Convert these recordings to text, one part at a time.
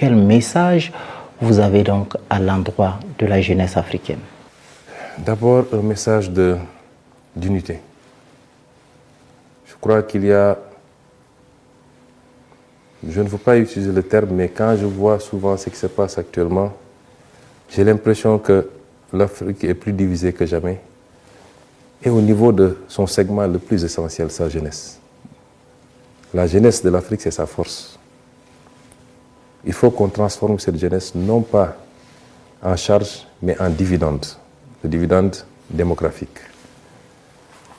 Quel message vous avez donc à l'endroit de la jeunesse africaine? D'abord, un message d'unité. Je crois qu'il y a, je ne veux pas utiliser le terme, mais quand je vois souvent ce qui se passe actuellement, j'ai l'impression que l'Afrique est plus divisée que jamais. Et au niveau de son segment le plus essentiel, sa jeunesse. La jeunesse de l'Afrique, c'est sa force. Il faut qu'on transforme cette jeunesse non pas en charge, mais en dividende, le dividende démographique.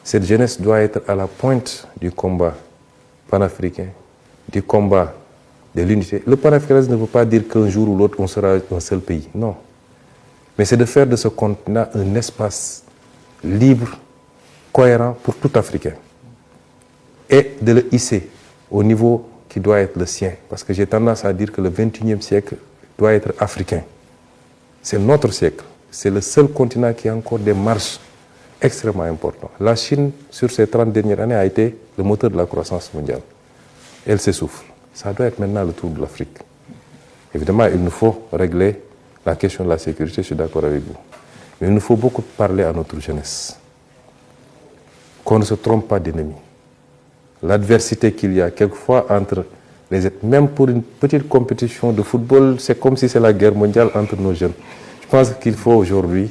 Cette jeunesse doit être à la pointe du combat panafricain, du combat de l'unité. Le panafricanisme ne veut pas dire qu'un jour ou l'autre, on sera un seul pays. Non. Mais c'est de faire de ce continent un espace libre, cohérent pour tout Africain. Et de le hisser au niveau qui doit être le sien. Parce que j'ai tendance à dire que le 21e siècle doit être africain. C'est notre siècle. C'est le seul continent qui a encore des marges extrêmement importantes. La Chine, sur ces 30 dernières années, a été le moteur de la croissance mondiale. Elle s'essouffle. Ça doit être maintenant le tour de l'Afrique. Évidemment, il nous faut régler la question de la sécurité, je suis d'accord avec vous. Mais il nous faut beaucoup parler à notre jeunesse. Qu'on ne se trompe pas d'ennemis. L'adversité qu'il y a quelquefois entre les êtres, même pour une petite compétition de football, c'est comme si c'est la guerre mondiale entre nos jeunes. Je pense qu'il faut aujourd'hui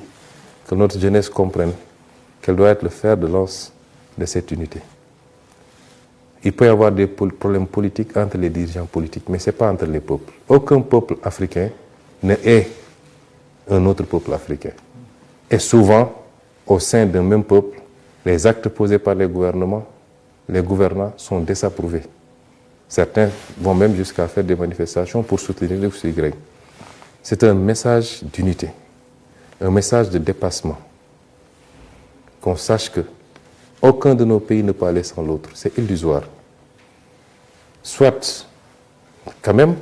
que notre jeunesse comprenne qu'elle doit être le fer de lance de cette unité. Il peut y avoir des problèmes politiques entre les dirigeants politiques, mais ce n'est pas entre les peuples. Aucun peuple africain ne est un autre peuple africain. Et souvent, au sein d'un même peuple, les actes posés par les gouvernants sont désapprouvés. Certains vont même jusqu'à faire des manifestations pour soutenir le Y. C'est un message d'unité, un message de dépassement. Qu'on sache que aucun de nos pays ne peut aller sans l'autre. C'est illusoire. Soit, quand même,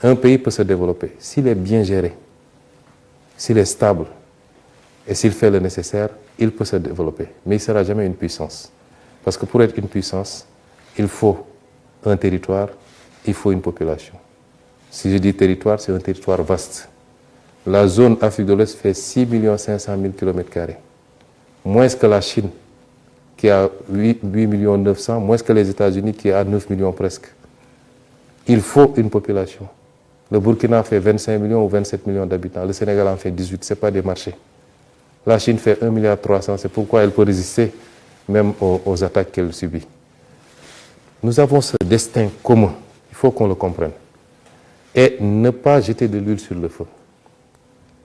un pays peut se développer s'il est bien géré, s'il est stable et s'il fait le nécessaire, il peut se développer. Mais il ne sera jamais une puissance. Parce que pour être une puissance, il faut un territoire, il faut une population. Si je dis territoire, c'est un territoire vaste. La zone Afrique de l'Ouest fait 6 500 000 km². Moins que la Chine, qui a 8 900 000, moins que les États-Unis, qui a 9 millions presque. Il faut une population. Le Burkina fait 25 millions ou 27 millions d'habitants. Le Sénégal en fait 18, ce n'est pas des marchés. La Chine fait 1,3 milliard, c'est pourquoi elle peut résister même aux attaques qu'elle subit. Nous avons ce destin commun, il faut qu'on le comprenne. Et ne pas jeter de l'huile sur le feu.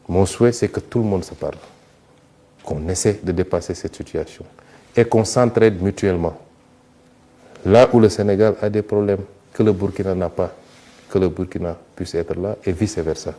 Mon souhait, c'est que tout le monde se parle, qu'on essaie de dépasser cette situation et qu'on s'entraide mutuellement. Là où le Sénégal a des problèmes que le Burkina n'a pas, que le Burkina puisse être là et vice-versa.